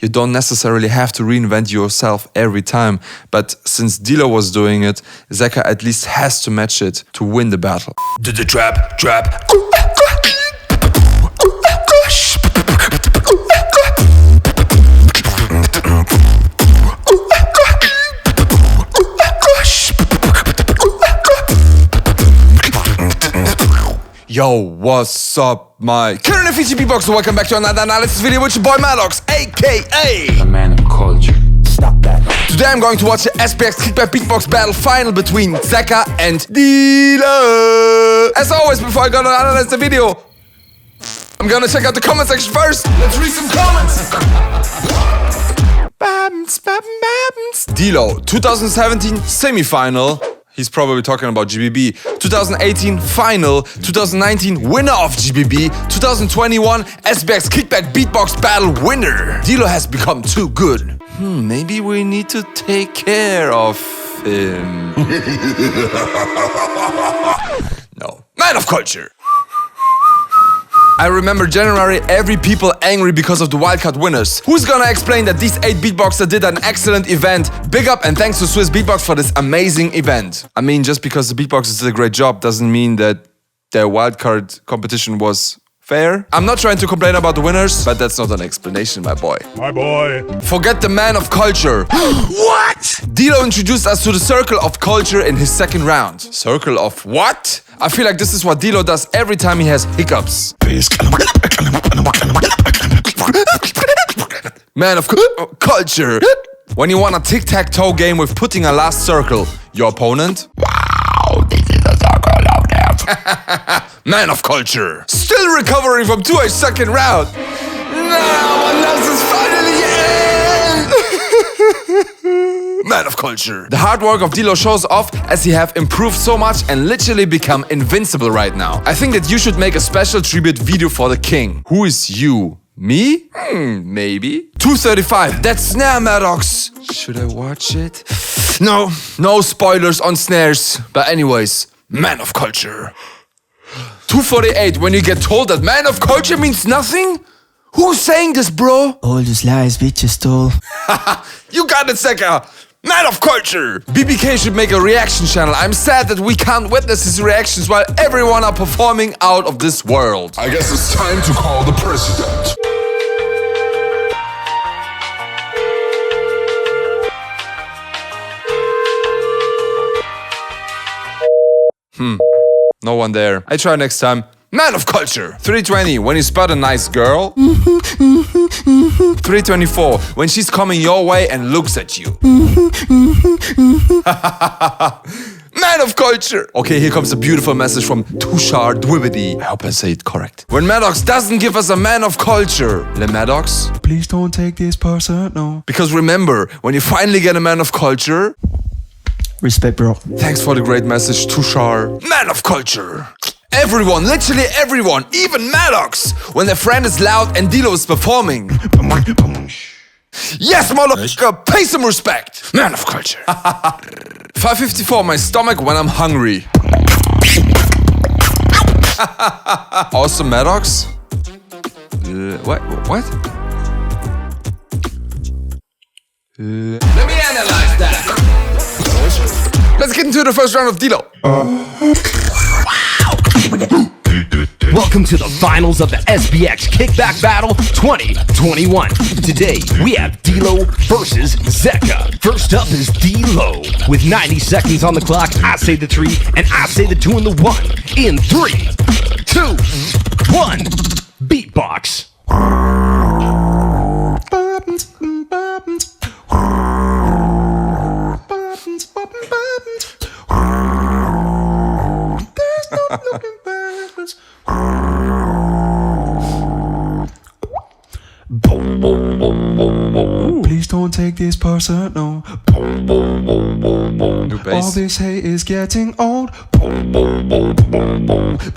You don't necessarily have to reinvent yourself every time, but since Dilo was doing it, Zekka at least has to match it to win the battle. Do the trap. Yo, what's up, my current Fiji beatboxer? Welcome back to another analysis video with your boy Madox, aka The man of culture. Stop that. Today I'm going to watch the SBX Kickback Beatbox Battle final between Zekka and Dilo. As always, before I go to analyze the video, I'm gonna check out the comment section first. Let's read some comments. Dilo, 2017 semi-final. He's probably talking about GBB. 2018 final, 2019 winner of GBB, 2021 SBX Kickback Beatbox Battle winner. Dilo has become too good. Maybe we need to take care of him. No. Man of culture. I remember January, every people angry because of the wildcard winners. Who's gonna explain that these 8 beatboxers did an excellent event? Big up and thanks to Swiss Beatbox for this amazing event. I mean, just because the beatboxers did a great job doesn't mean that their wildcard competition was fair. I'm not trying to complain about the winners, but that's not an explanation, my boy. My boy. Forget the man of culture. What? Dilo introduced us to the circle of culture in his second round. Circle of what? I feel like this is what Dilo does every time he has hiccups. Man of culture. When you want a tic-tac-toe game with putting a last circle, your opponent? Wow, this is a circle of death. Man of culture. Still recovering from 2H second round. No, Madox is finally in. Man of culture. The hard work of Dilo shows off as he have improved so much and literally become invincible right now. I think that you should make a special tribute video for the king. Who is you? Me? Maybe. 235. That's snare, Madox. Should I watch it? No spoilers on snares. But anyways, man of culture. 248. When you get told that man of culture means nothing? Who's saying this, bro? All those lies bitches stole. You got it, Zekka. Man of culture. BBK should make a reaction channel. I'm sad that we can't witness his reactions while everyone are performing out of this world. I guess it's time to call the president. No one there. I try next time. Man of culture. 320. When you spot a nice girl. 324. When she's coming your way and looks at you. Man of culture. Okay, here comes a beautiful message from Tushar Dwibity. I hope I say it correct. When Madox doesn't give us a man of culture. Le Madox? Please don't take this personal. Because remember, when you finally get a man of culture. Respect, bro. Thanks for the great message, Tushar. Man of culture. Everyone, literally everyone, even Madox, when their friend is loud and Dilo is performing. Yes, motherfucker, pay some respect. Man of culture. 554, my stomach when I'm hungry. Awesome, Madox. What? Let me analyze that. Let's get into the first round of Dilo. Welcome to the finals of the SBX Kickback Battle 2021. Today, we have Dilo versus Zekka. First up is Dilo. With 90 seconds on the clock, I say the 3, and I say the 2 and the 1. In 3, 2, 1, beatbox. Please don't don't take this personal. New All bass. this hate is getting old.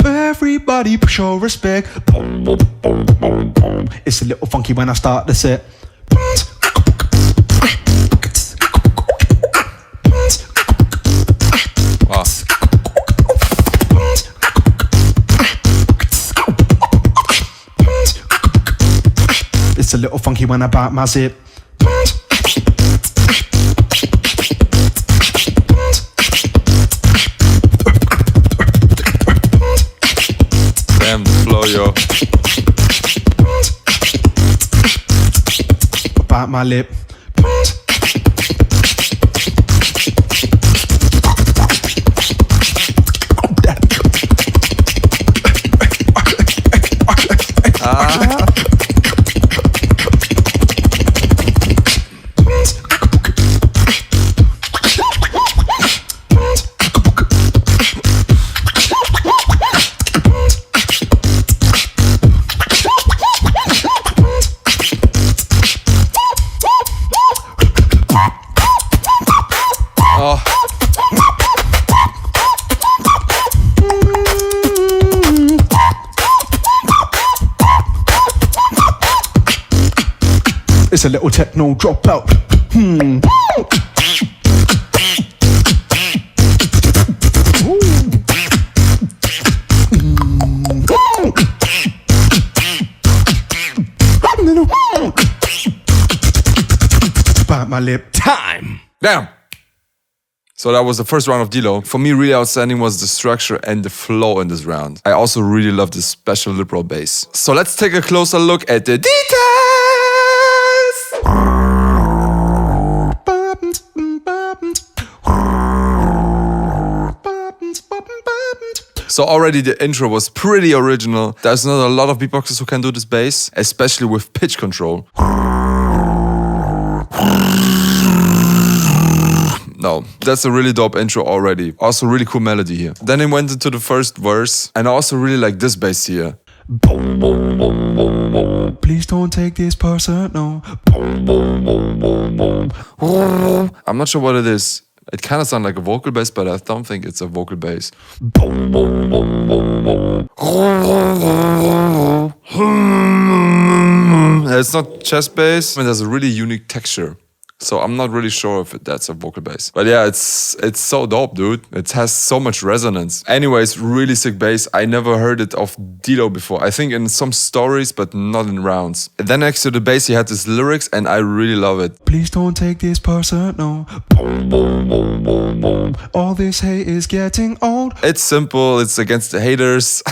Everybody show respect. It's a little funky when I start the set. Wow. It's a little funky when I bite my zip. Damn the flow, yo. Bite my lip. It's a little techno dropout. Bite my lip. Time. Damn. So that was the first round of D-Lo. For me, really outstanding was the structure and the flow in this round. I also really love this special lip roll bass. So let's take a closer look at the details. So already the intro was pretty original. There's not a lot of beatboxers who can do this bass, especially with pitch control. No, that's a really dope intro already. Also really cool melody here. Then it went into the first verse, and I also really like this bass here. Please don't take this personal. I'm not sure what it is. It kind of sounds like a vocal bass, but I don't think it's a vocal bass. It's not chest bass. It has a really unique texture. So I'm not really sure if that's a vocal bass. But yeah, it's so dope, dude. It has so much resonance. Anyways, really sick bass. I never heard it of D-Lo before. I think in some stories, but not in rounds. And then next to the bass, he had his lyrics, and I really love it. Please don't take this personal. All this hate is getting old. It's simple. It's against the haters.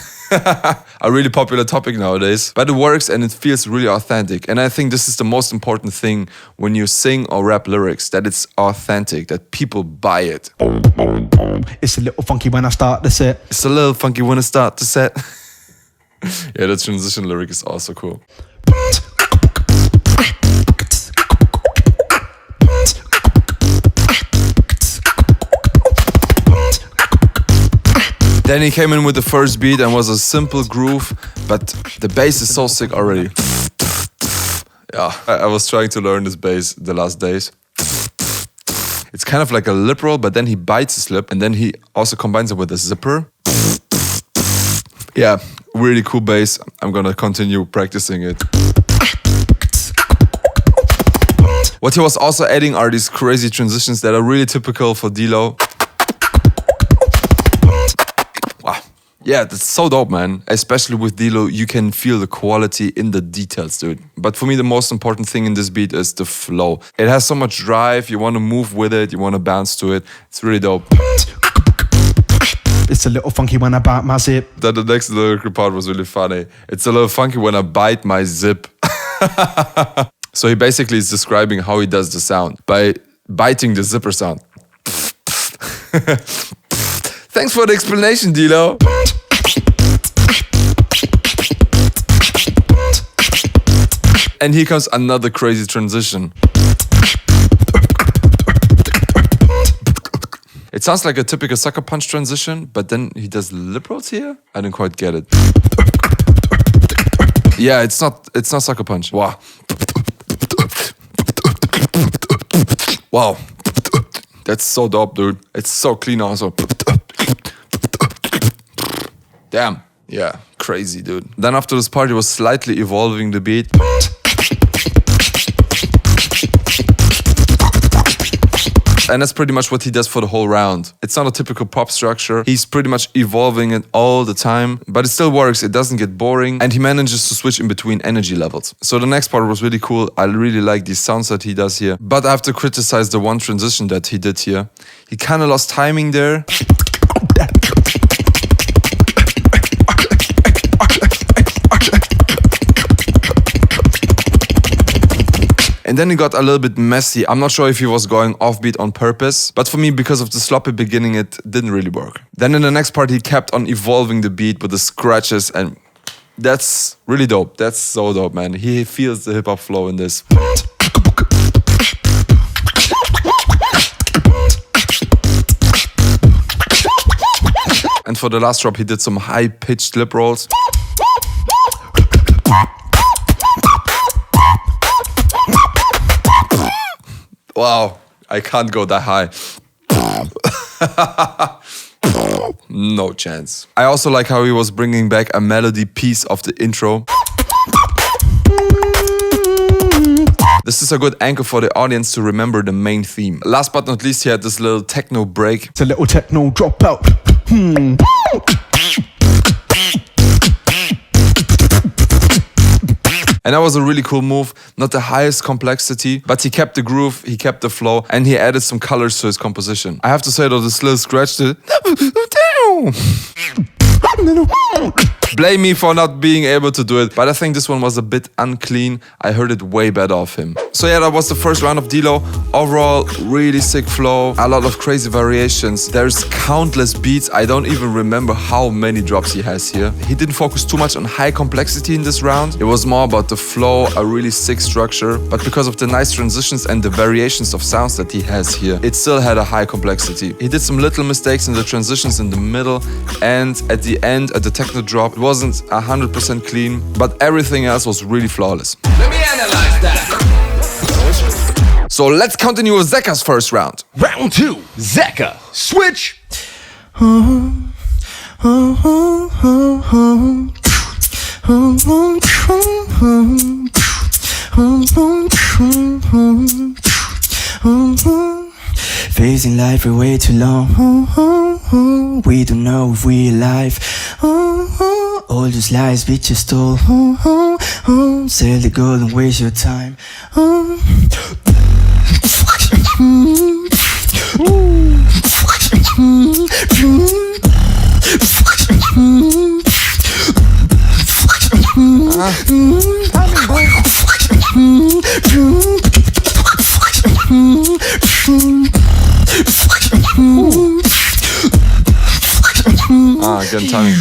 A really popular topic nowadays. But it works and it feels really authentic. And I think this is the most important thing when you sing or rap lyrics, that it's authentic, that people buy it. It's a little funky when I start the set. It's a little funky when I start the set. Yeah, the transition lyric is also cool. Then he came in with the first beat and was a simple groove, but the bass is so sick already. Yeah, I was trying to learn this bass the last days. It's kind of like a lip roll, but then he bites his lip and then he also combines it with a zipper. Yeah, really cool bass. I'm gonna continue practicing it. What he was also adding are these crazy transitions that are really typical for D-Lo. Wow. Yeah, that's so dope, man. Especially with D-Lo, you can feel the quality in the details, dude. But for me, the most important thing in this beat is the flow. It has so much drive, you want to move with it, you want to bounce to it. It's really dope. It's a little funky when I bite my zip. Then the next lyrical part was really funny. It's a little funky when I bite my zip. So he basically is describing how he does the sound by biting the zipper sound. Thanks for the explanation, D-Lo. And here comes another crazy transition. It sounds like a typical sucker punch transition, but then he does lip rolls here? I didn't quite get it. Yeah, it's not sucker punch. Wow. Wow. That's so dope, dude. It's so clean also. Damn. Yeah, crazy, dude. Then after this part, he was slightly evolving the beat. And that's pretty much what he does for the whole round. It's not a typical pop structure. He's pretty much evolving it all the time, but it still works. It doesn't get boring, and he manages to switch in between energy levels. So the next part was really cool. I really like these sounds that he does here, but I have to criticize the one transition that he did here. He kind of lost timing there. And then it got a little bit messy. I'm not sure if he was going offbeat on purpose, but for me, because of the sloppy beginning, it didn't really work. Then in the next part, he kept on evolving the beat with the scratches, and that's really dope. That's so dope, man. He feels the hip-hop flow in this. And for the last drop, he did some high-pitched lip rolls. Wow, I can't go that high. No chance. I also like how he was bringing back a melody piece of the intro. This is a good anchor for the audience to remember the main theme. Last but not least, he had this little techno break. It's a little techno dropout. And that was a really cool move. Not the highest complexity, but he kept the groove, he kept the flow, and he added some colors to his composition. I have to say though, this little scratch, blame me for not being able to do it, but I think this one was a bit unclean. I heard it way better of him. So yeah, that was the first round of D-Lo. Overall, really sick flow, a lot of crazy variations. There's countless beats. I don't even remember how many drops he has here. He didn't focus too much on high complexity in this round. It was more about the flow, a really sick structure, but because of the nice transitions and the variations of sounds that he has here, it still had a high complexity. He did some little mistakes in the transitions in the middle, and at the end, at the techno drop, it wasn't 100% clean, but everything else was really flawless. Let me analyze that. So let's continue with Zekka's first round. Round 2, Zekka. Switch. Facing life for way too long. We don't know if we're alive. All those lies we just stole. Sell the gold and waste your time. Good timing.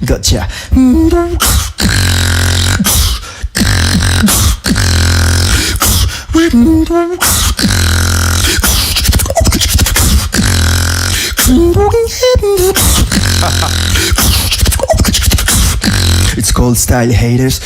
Gotcha. It's called Style Haters.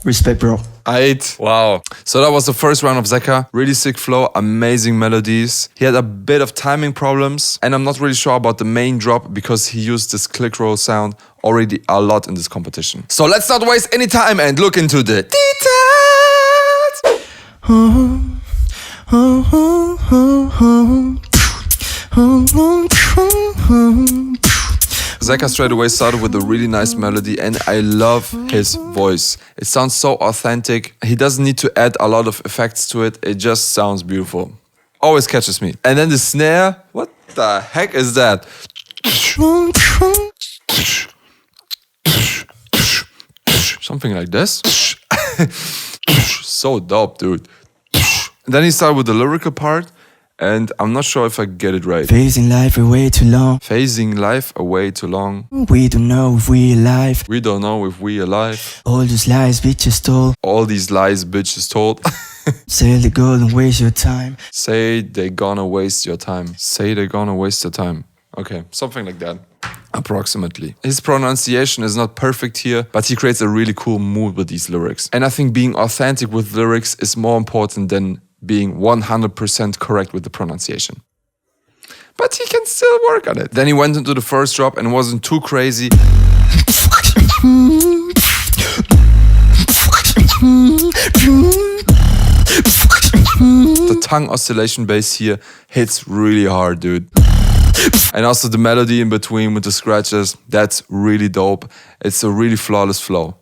Respect, bro. Wow. So that was the first round of Zekka. Really sick flow, amazing melodies. He had a bit of timing problems, and I'm not really sure about the main drop because he used this click roll sound already a lot in this competition. So let's not waste any time and look into the details. Zekka straight away started with a really nice melody and I love his voice. It sounds so authentic. He doesn't need to add a lot of effects to it. It just sounds beautiful. Always catches me. And then the snare, what the heck is that? Something like this. So dope, dude. And then he started with the lyrical part. And I'm not sure if I get it right. Phasing life away too long. Phasing life away too long. We don't know if we alive. We don't know if we alive. All those lies bitches told. All these lies bitches told. Sell the gold and waste your time. Say they gonna waste your time. Say they gonna waste your time. Okay, something like that. Approximately. His pronunciation is not perfect here, but he creates a really cool mood with these lyrics. And I think being authentic with lyrics is more important than being 100% correct with the pronunciation. But he can still work on it. Then he went into the first drop and wasn't too crazy. The tongue oscillation bass here hits really hard, dude. And also the melody in between with the scratches, that's really dope. It's a really flawless flow.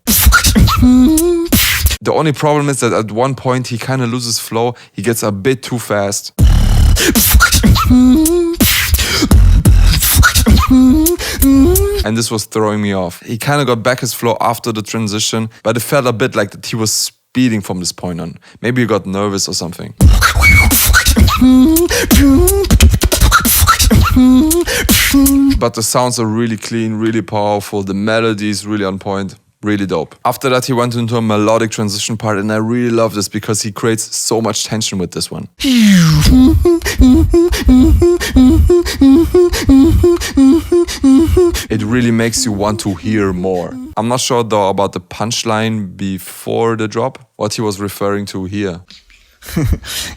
The only problem is that at one point he kind of loses flow. He gets a bit too fast. And this was throwing me off. He kind of got back his flow after the transition, but it felt a bit like that he was speeding from this point on. Maybe he got nervous or something. But the sounds are really clean, really powerful. The melody is really on point. Really dope. After that, he went into a melodic transition part, and I really love this because he creates so much tension with this one. It really makes you want to hear more. I'm not sure though about the punchline before the drop, what he was referring to here.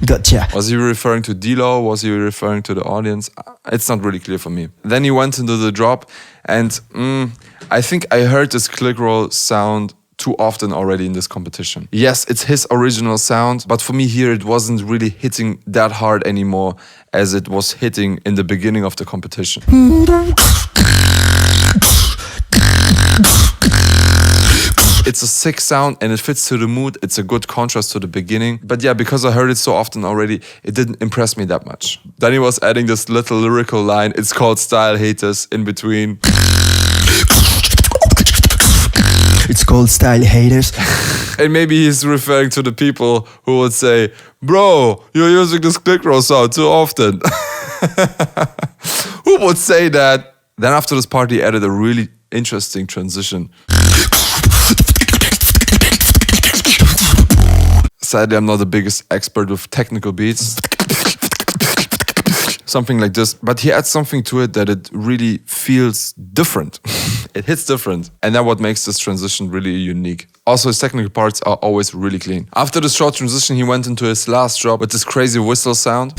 Gotcha. Was he referring to D-Lo? Was he referring to the audience? It's not really clear for me. Then he went into the drop and I think I heard this click roll sound too often already in this competition. Yes, it's his original sound, but for me here it wasn't really hitting that hard anymore as it was hitting in the beginning of the competition. It's a sick sound and it fits to the mood. It's a good contrast to the beginning. But yeah, because I heard it so often already, it didn't impress me that much. Then he was adding this little lyrical line. It's called Style Haters in between. It's called Style Haters. And maybe he's referring to the people who would say, bro, you're using this click roll sound too often. Who would say that? Then after this part, he added a really interesting transition. Sadly, I'm not the biggest expert with technical beats. Something like this. But he adds something to it that it really feels different. It hits different. And that's what makes this transition really unique. Also, his technical parts are always really clean. After the short transition, he went into his last drop with this crazy whistle sound.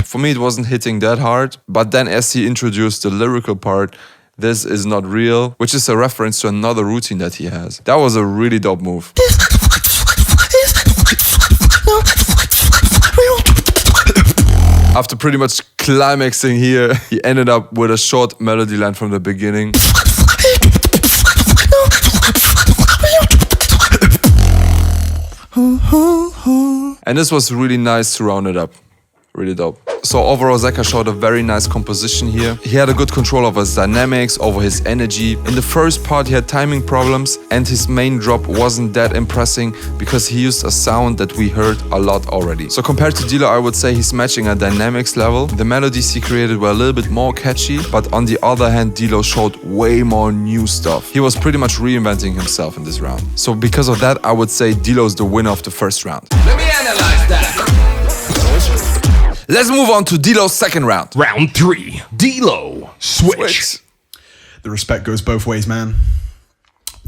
For me, it wasn't hitting that hard. But then as he introduced the lyrical part, this is not real, which is a reference to another routine that he has. That was a really dope move. After pretty much climaxing here, he ended up with a short melody line from the beginning. And this was really nice to round it up. Really dope. So overall, Zekka showed a very nice composition here. He had a good control over his dynamics, over his energy. In the first part, he had timing problems and his main drop wasn't that impressing because he used a sound that we heard a lot already. So compared to D-Lo, I would say he's matching a dynamics level. The melodies he created were a little bit more catchy, but on the other hand, D-Lo showed way more new stuff. He was pretty much reinventing himself in this round. So because of that, I would say D-Lo's the winner of the first round. Let me analyze that. Let's move on to D-Lo's second round. Round 3. D-Lo. Switch. The respect goes both ways, man.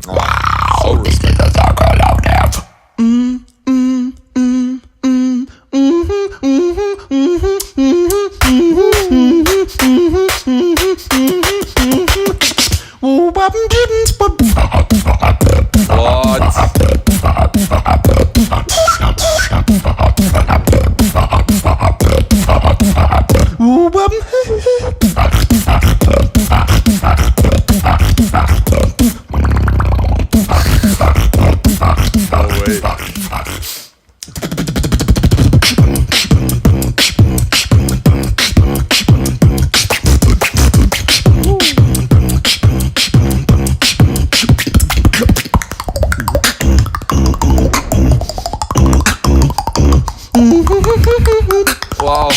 Wow. This is the circle of death. Wow.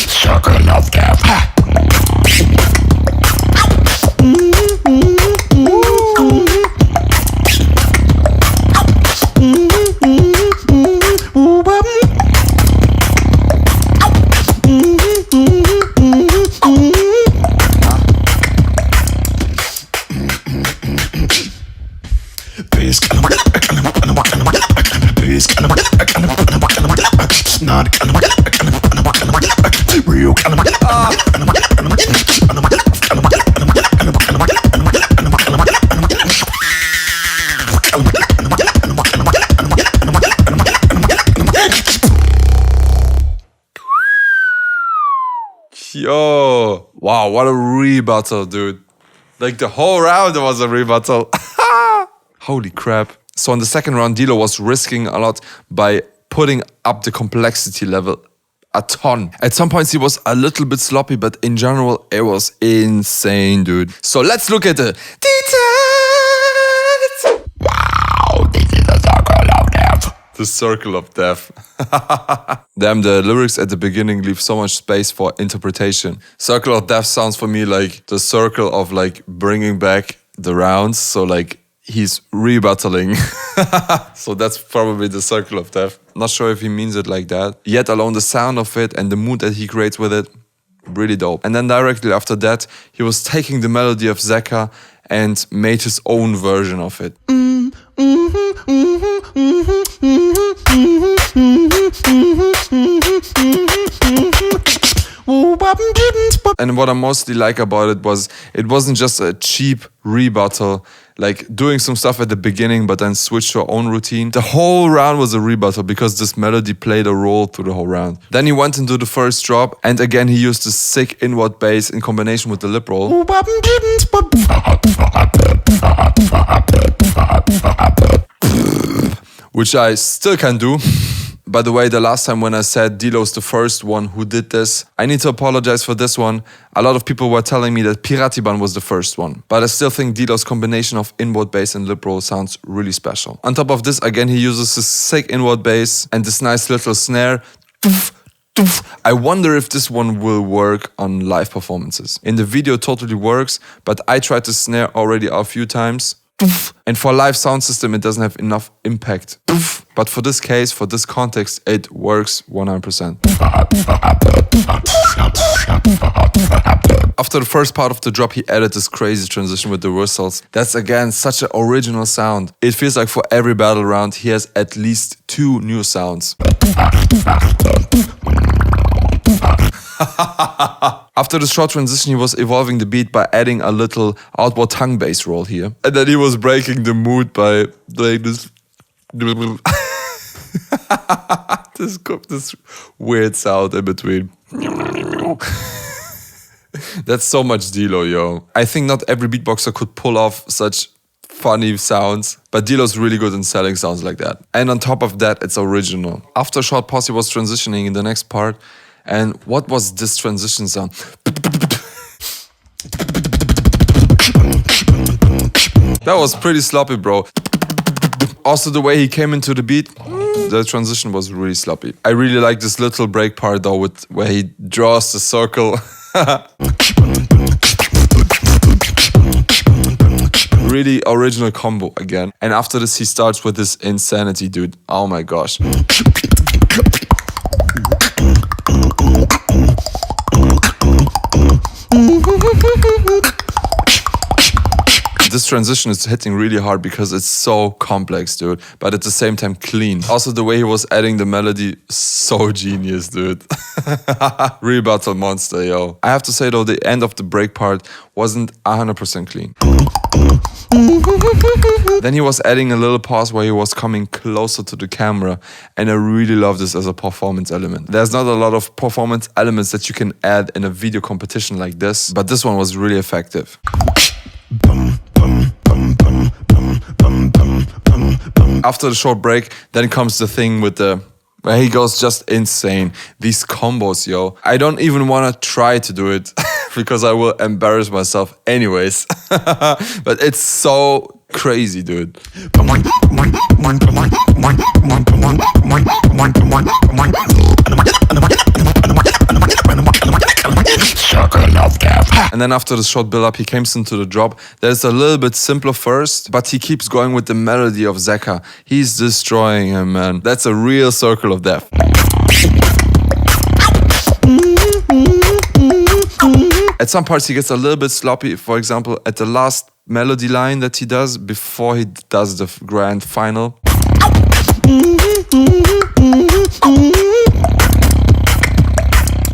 Circle of death. Yo, wow, what a rebuttal, dude. Like the whole round was a rebuttal. Holy crap. So in the second round, Dilo was risking a lot by putting up the complexity level a ton. At some points he was a little bit sloppy, but in general it was insane, dude. So let's look at the details. Wow, this is the circle of death. The circle of death. Damn, the lyrics at the beginning leave so much space for interpretation. Circle of death sounds for me like the circle of like bringing back the rounds. So like he's rebuttaling. So that's probably the circle of death. Not sure if he means it like that. Yet alone the sound of it and the mood that he creates with it, really dope. And then directly after that, he was taking the melody of Zekka and made his own version of it. And what I mostly like about it wasn't just a cheap rebuttal, like doing some stuff at the beginning but then switch to our own routine. The whole round was a rebuttal because this melody played a role through the whole round. Then he went into the first drop and again he used the sick inward bass in combination with the lip roll. Which I still can do. By the way, the last time when I said Dilo's the first one who did this, I need to apologize for this one. A lot of people were telling me that Piratiban was the first one. But I still think Dilo's combination of inward bass and lip roll sounds really special. On top of this, again, he uses this sick inward bass and this nice little snare. I wonder if this one will work on live performances. In the video, it totally works, but I tried the snare already a few times. And for live sound system, it doesn't have enough impact. But for this case, for this context, it works 100%. After the first part of the drop, he added this crazy transition with the whistles. That's again such an original sound. It feels like for every battle round, he has at least 2 new sounds. After the short transition, he was evolving the beat by adding a little outward tongue bass roll here. And then he was breaking the mood by doing this this weird sound in between. That's so much Dilo, yo. I think not every beatboxer could pull off such funny sounds, but Dilo's really good in selling sounds like that. And on top of that, it's original. After a short pause, he was transitioning in the next part. And what was this transition sound? That was pretty sloppy, bro. Also, the way he came into the beat, the transition was really sloppy. I really like this little break part though, with where he draws the circle. Really original combo again. And after this, he starts with this insanity, dude. Oh my gosh. This transition is hitting really hard because it's so complex, dude, but at the same time clean. Also, the way he was adding the melody, so genius, dude. Rebuttal monster, yo. I have to say though, the end of the break part wasn't 100% clean. Then he was adding a little pause where he was coming closer to the camera, and I really love this as a performance element. There's not a lot of performance elements that you can add in a video competition like this, but this one was really effective. After the short break, then comes the thing with the... where he goes just insane. These combos, yo. I don't even want to try to do it because I will embarrass myself anyways. But it's so crazy, dude. And then after the short build-up, he comes into the drop. There's a little bit simpler first, but he keeps going with the melody of Zekka. He's destroying him, man. That's a real circle of death. At some parts, he gets a little bit sloppy. For example, at the last melody line that he does before he does the grand final.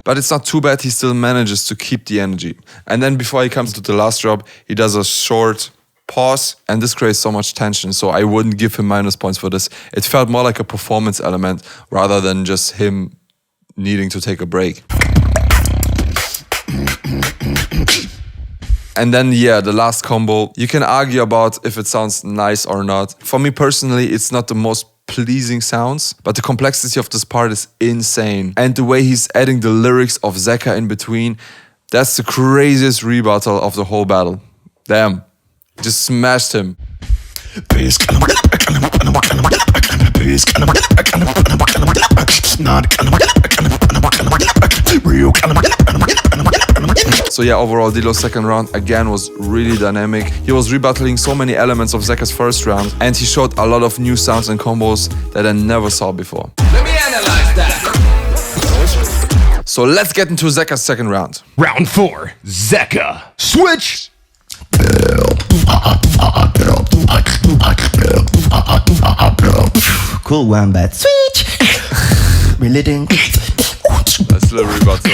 But it's not too bad, he still manages to keep the energy. And then before he comes to the last drop, he does a short pause, and this creates so much tension, so I wouldn't give him minus points for this. It felt more like a performance element rather than just him needing to take a break. And then, yeah, the last combo, you can argue about if it sounds nice or not. For me personally, it's not the most pleasing sounds, but the complexity of this part is insane. And the way he's adding the lyrics of Zekka in between, that's the craziest rebuttal of the whole battle. Damn, just smashed him. So yeah, overall Dilo's second round again was really dynamic. He was rebattling so many elements of Zekka's first round, and he showed a lot of new sounds and combos that I never saw before. Let me analyze that. So let's get into Zekka's second round. Round 4, Zekka. Switch. Cool one, but switch. Relating. That's a little rebuttal.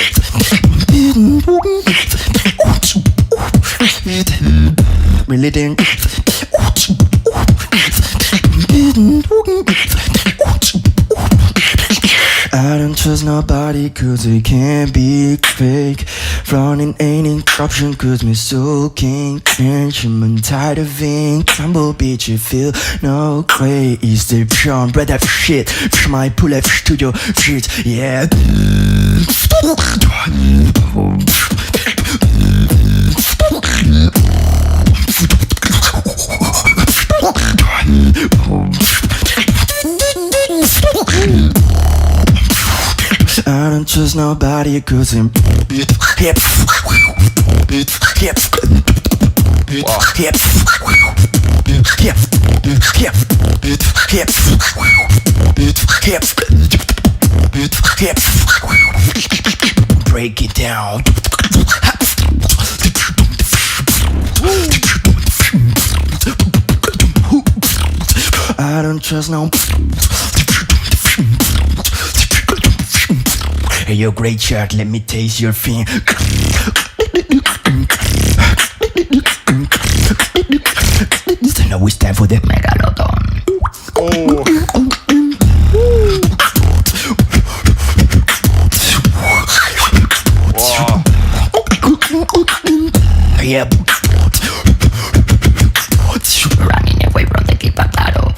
Relating. I don't trust nobody cause they can't be fake. Running ain't an option cause my soul can't change. I'm tired of being crumble, bitch, you feel no grace. The pure bread of shit. My pull-up studio shit, yeah. I don't trust nobody cause I'm hip. Break it down. I don't trust no. Hey, yo, great shot, let me taste your thing. Now it's time for the Megalodon. Oh. Wow. Yep. Running away from the kickback battle.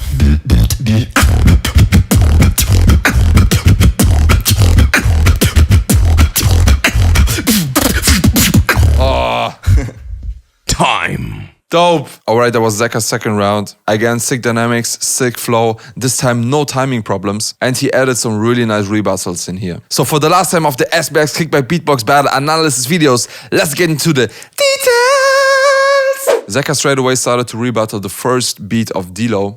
Time. Dope. Alright, that was Zekka's second round. Again, sick dynamics, sick flow. This time, no timing problems. And he added some really nice rebuttals in here. So for the last time of the SBX Kickback Beatbox Battle Analysis videos, let's get into the details. Zekka straight away started to rebuttal the first beat of Dilo.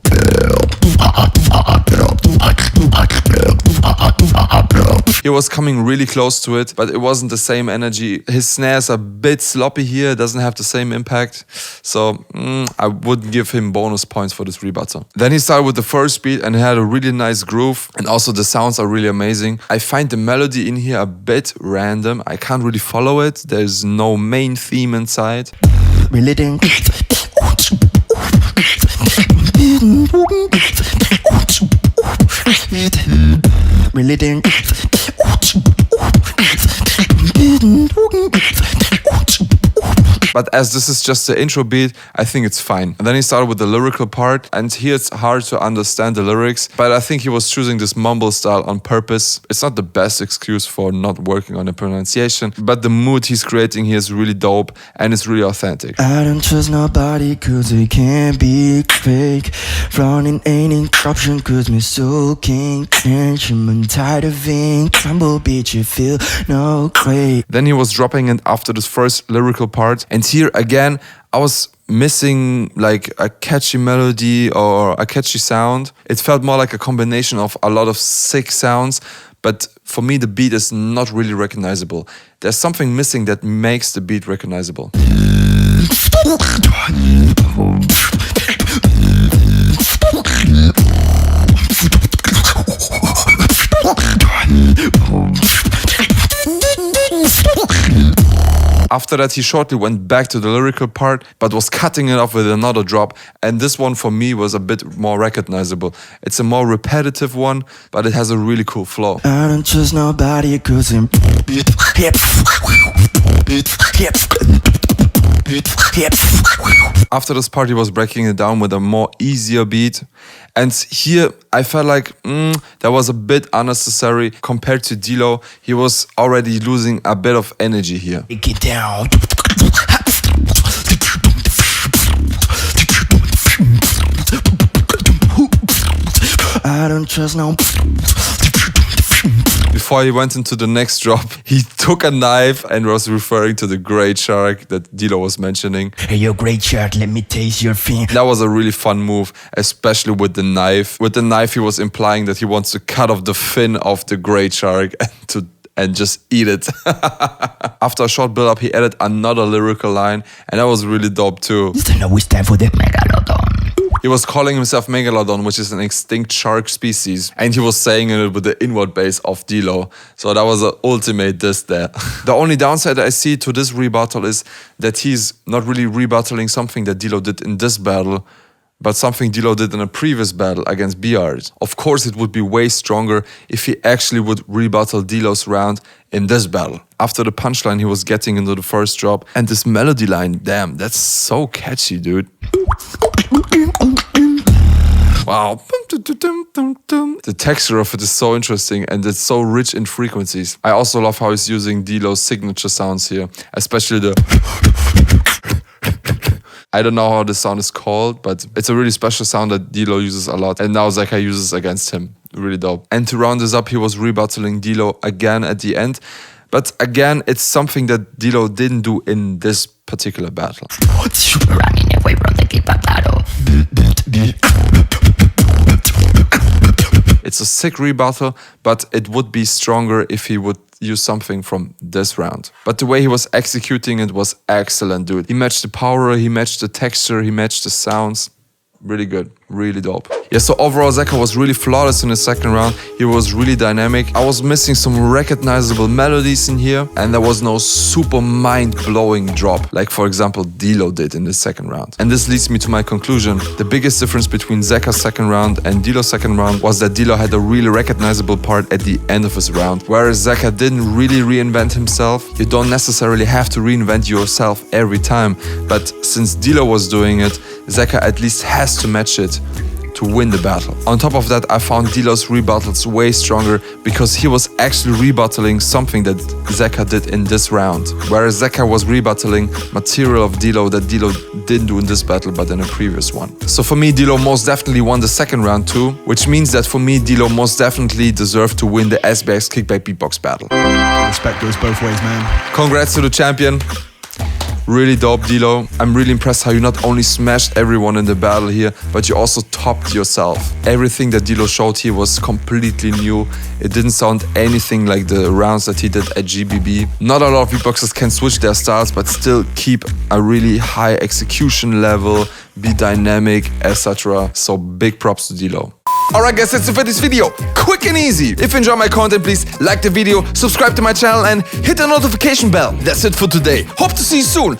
He was coming really close to it, but it wasn't the same energy. His snare's a bit sloppy here, doesn't have the same impact. So I wouldn't give him bonus points for this rebuttal. Then he started with the first beat and had a really nice groove. And also the sounds are really amazing. I find the melody in here a bit random. I can't really follow it. There's no main theme inside. Relating. Relating. But as this is just the intro beat, I think it's fine. And then he started with the lyrical part, and here it's hard to understand the lyrics, but I think he was choosing this mumble style on purpose. It's not the best excuse for not working on the pronunciation, but the mood he's creating here is really dope and it's really authentic. I don't trust nobody cause they can't be fake. Running ain't an option cause me soul can't change. I'm tired of being crumble, bitch, you feel no great. Then he was dropping it after this first lyrical part, and here again I was missing like a catchy melody or a catchy sound. It felt more like a combination of a lot of sick sounds, but for me the beat is not really recognizable. There's something missing that makes the beat recognizable. After that, he shortly went back to the lyrical part, but was cutting it off with another drop. And this one for me was a bit more recognizable. It's a more repetitive one, but it has a really cool flow. I don't trust nobody cause I'm After this part, he was breaking it down with a more easier beat. And here, I felt like that was a bit unnecessary compared to D-Lo. He was already losing a bit of energy here. Get down. I don't trust no. Before he went into the next drop, he took a knife and was referring to the great shark that D-Lo was mentioning. Hey, yo, great shark, let me taste your fin. That was a really fun move, especially with the knife. With the knife, he was implying that he wants to cut off the fin of the great shark and just eat it. After a short build-up, he added another lyrical line, and that was really dope too. Now we stand for the Megalodon. He was calling himself Megalodon, which is an extinct shark species, and he was saying it with the inward bass of D-Lo. So that was an ultimate diss there. The only downside I see to this rebuttal is that he's not really rebuttaling something that D-Lo did in this battle, but something D-Lo did in a previous battle against BRs. Of course, it would be way stronger if he actually would rebuttal D-Lo's round in this battle. After the punchline he was getting into the first drop, and this melody line, damn, that's so catchy, dude. Wow. The texture of it is so interesting and it's so rich in frequencies. I also love how he's using D-Lo's signature sounds here, especially the... I don't know how the sound is called, but it's a really special sound that D-Lo uses a lot, and now Zekka uses against him. Really dope. And to round this up, he was rebuttaling D-Lo again at the end. But again, it's something that D-Lo didn't do in this particular battle. Running away from the kickback battle. It's a sick rebuttal, but it would be stronger if he would use something from this round. But the way he was executing it was excellent, dude. He matched the power, he matched the texture, he matched the sounds. Really good, really dope. Yeah, so overall Zekka was really flawless in the second round. He was really dynamic. I was missing some recognizable melodies in here, and there was no super mind-blowing drop, like for example D-Lo did in the second round. And this leads me to my conclusion. The biggest difference between Zekka's second round and D-Lo's second round was that D-Lo had a really recognizable part at the end of his round, whereas Zekka didn't really reinvent himself. You don't necessarily have to reinvent yourself every time, but since D-Lo was doing it, Zekka at least has to match it to win the battle. On top of that, I found D-Lo's rebuttals way stronger because he was actually rebuttaling something that Zekka did in this round, whereas Zekka was rebuttaling material of D-Lo that D-Lo didn't do in this battle but in a previous one. So for me, D-Lo most definitely won the second round too, which means that for me, D-Lo most definitely deserved to win the SBX Kickback Beatbox battle. Respect goes both ways, man. Congrats to the champion. Really dope, D-Lo. I'm really impressed how you not only smashed everyone in the battle here, but you also topped yourself. Everything that D-Lo showed here was completely new. It didn't sound anything like the rounds that he did at GBB. Not a lot of beatboxers can switch their styles, but still keep a really high execution level, be dynamic, etc. So big props to D-Lo. Alright guys, that's it for this video. Quick and easy. If you enjoy my content, please like the video, subscribe to my channel and hit the notification bell. That's it for today. Hope to see you soon.